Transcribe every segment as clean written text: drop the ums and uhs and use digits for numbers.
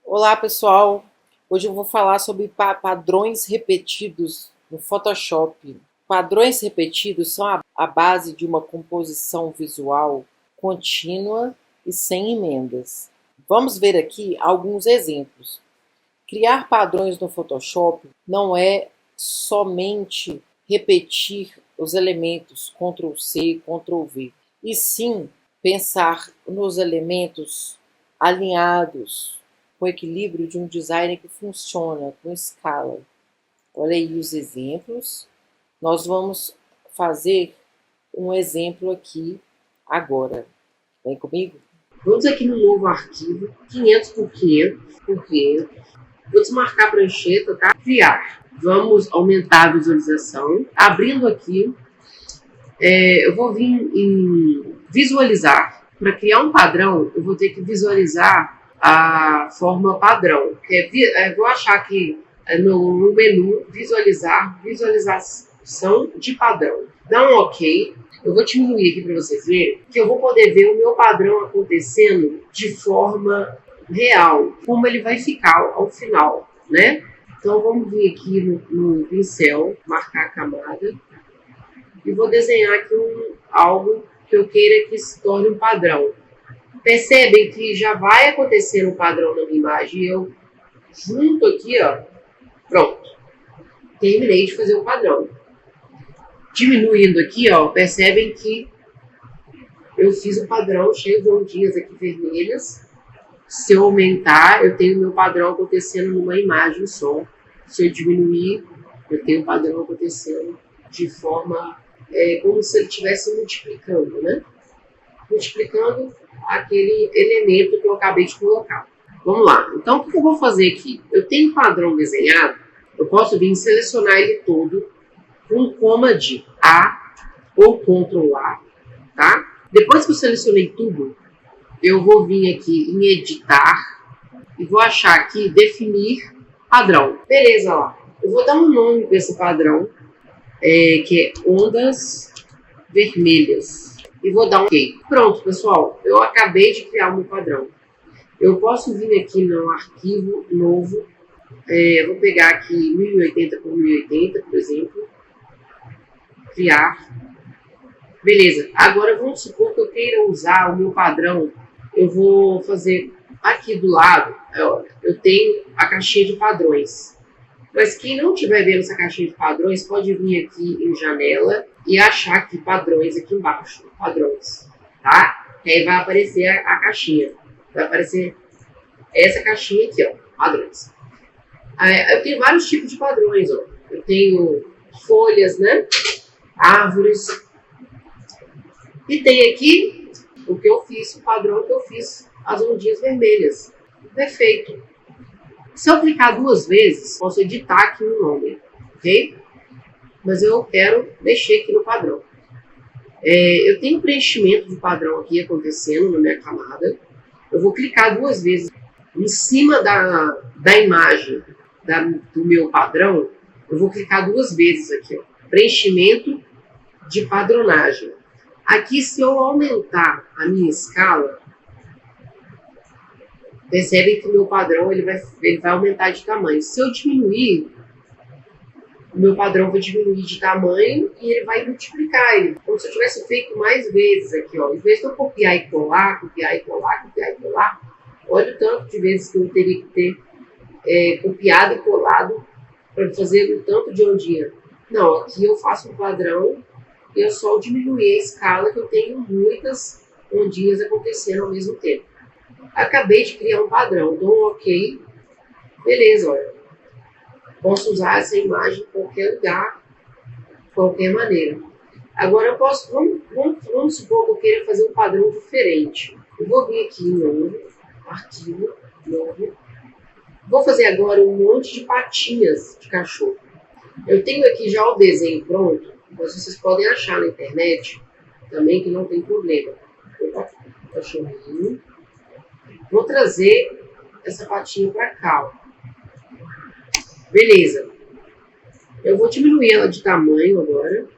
Olá, pessoal! Hoje eu vou falar sobre padrões repetidos no Photoshop. Padrões repetidos são a base de uma composição visual contínua e sem emendas. Vamos ver aqui alguns exemplos. Criar padrões no Photoshop não é somente repetir os elementos Ctrl+C, Ctrl+V, e sim pensar nos elementos alinhados, com equilíbrio de um design que funciona, com escala. Olha aí os exemplos. Nós vamos fazer um exemplo aqui agora. Vem comigo? Vamos aqui no novo arquivo, 500 por 500 por 500. Vou desmarcar a prancheta, tá? Criar. Vamos aumentar a visualização. Abrindo aqui, eu vou vir em visualizar. Para criar um padrão, eu vou ter que visualizar a forma padrão. Vou achar aqui no menu visualização de padrão. Dá um OK. Eu vou diminuir aqui para vocês verem que eu vou poder ver o meu padrão acontecendo de forma real, como ele vai ficar ao final, né? Então vamos vir aqui no pincel, marcar a camada e vou desenhar aqui algo que eu queira que se torne um padrão. Percebem que já vai acontecer um padrão na minha imagem e eu junto aqui, ó, pronto. Terminei de fazer o padrão. Diminuindo aqui, ó, percebem que eu fiz o padrão cheio de ondinhas aqui vermelhas. Se eu aumentar, eu tenho meu padrão acontecendo numa imagem só. Se eu diminuir, eu tenho o padrão acontecendo de forma como se ele estivesse multiplicando, né? Multiplicando aquele elemento que eu acabei de colocar. Vamos lá. Então, o que eu vou fazer aqui? Eu tenho um padrão desenhado, eu posso vir selecionar ele todo com Command A ou Ctrl A, tá? Depois que eu selecionei tudo, eu vou vir aqui em editar e vou achar aqui definir padrão. Beleza, ó. Eu vou dar um nome para esse padrão, que é ondas vermelhas. E vou dar um OK. Pronto, pessoal. Eu acabei de criar o meu padrão. Eu posso vir aqui no arquivo novo. Vou pegar aqui 1080 por 1080, por exemplo. Criar. Beleza. Agora vamos supor que eu queira usar o meu padrão. Eu vou fazer aqui do lado. Eu tenho a caixinha de padrões. Mas quem não estiver vendo essa caixinha de padrões pode vir aqui em janela e achar aqui padrões aqui embaixo. Padrões. Tá? Que aí vai aparecer a caixinha. Vai aparecer essa caixinha aqui, ó. Padrões. Eu tenho vários tipos de padrões, ó. Eu tenho folhas, né? Árvores. E tem aqui o que eu fiz, o padrão que eu fiz, as ondinhas vermelhas. Perfeito. Se eu clicar duas vezes, posso editar aqui o nome, ok? Mas eu quero mexer aqui no padrão. Eu tenho preenchimento de padrão aqui acontecendo na minha camada. Eu vou clicar duas vezes em cima da imagem do meu padrão. Eu vou clicar duas vezes aqui, ó. Preenchimento de padronagem. Aqui, se eu aumentar a minha escala, percebem que o meu padrão ele vai aumentar de tamanho. Se eu diminuir, o meu padrão vai diminuir de tamanho e ele vai multiplicar ele. Como se eu tivesse feito mais vezes aqui, ó. Em vez de eu copiar e colar, copiar e colar, copiar e colar, olha o tanto de vezes que eu teria que ter copiado e colado para fazer o tanto de ondinha. Não, aqui eu faço um padrão e eu só diminuir a escala que eu tenho muitas ondinhas acontecendo ao mesmo tempo. Acabei de criar um padrão, dou um OK. Beleza, olha. Posso usar essa imagem em qualquer lugar, de qualquer maneira. Agora eu posso, vamos supor que eu queira fazer um padrão diferente. Eu vou vir aqui em novo, arquivo, novo. Vou fazer agora um monte de patinhas de cachorro. Eu tenho aqui já o desenho pronto, mas vocês podem achar na internet também que não tem problema. Opa, cachorrinho. Vou trazer essa patinha para cá. Ó. Beleza. Eu vou diminuir ela de tamanho agora.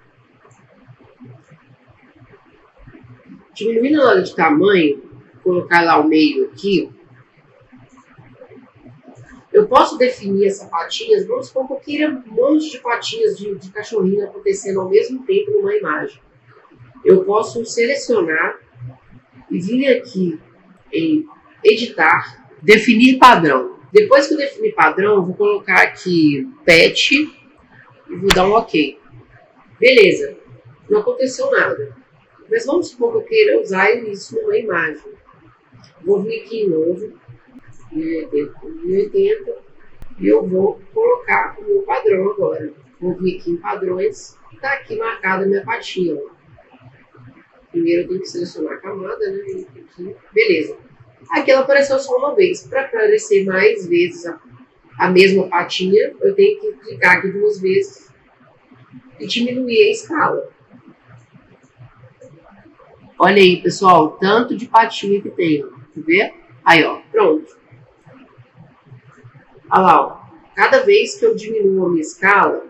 Diminuindo ela de tamanho, colocar lá ao meio aqui. Eu posso definir essas patinhas, vamos supor que eu queira um monte de patinhas de cachorrinho acontecendo ao mesmo tempo numa imagem. Eu posso selecionar e vir aqui em editar, definir padrão. Depois que eu definir padrão, eu vou colocar aqui pet e vou dar um OK. Beleza, não aconteceu nada. Mas vamos supor que eu queira usar isso numa imagem. Vou vir aqui em novo, 1080, e eu vou colocar o meu padrão agora. Vou vir aqui em padrões, está aqui marcada a minha patinha. Ó. Primeiro eu tenho que selecionar a camada, né? Aqui. Beleza. Aqui ela apareceu só uma vez. Para aparecer mais vezes a mesma patinha, eu tenho que clicar aqui 2 vezes e diminuir a escala. Olha aí, pessoal, o tanto de patinha que tem. Quer ver? Aí, ó, pronto. Olha lá, ó. Cada vez que eu diminuo a minha escala,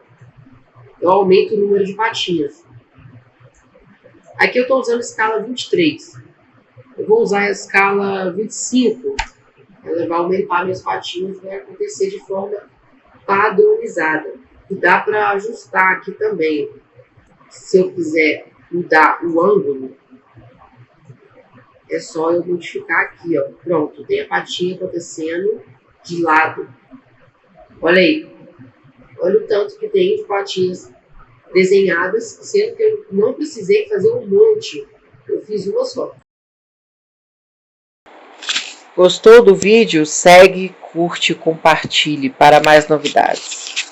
eu aumento o número de patinhas. Aqui eu estou usando a escala 23. Eu vou usar a escala 25. Ela vai aumentar minhas patinhas, vai acontecer de forma padronizada. E dá para ajustar aqui também. Se eu quiser mudar o ângulo, é só eu modificar aqui, ó. Pronto, tem a patinha acontecendo de lado. Olha aí. Olha o tanto que tem de patinhas desenhadas, sendo que eu não precisei fazer um monte. Eu fiz uma só. Gostou do vídeo? Segue, curte e compartilhe para mais novidades.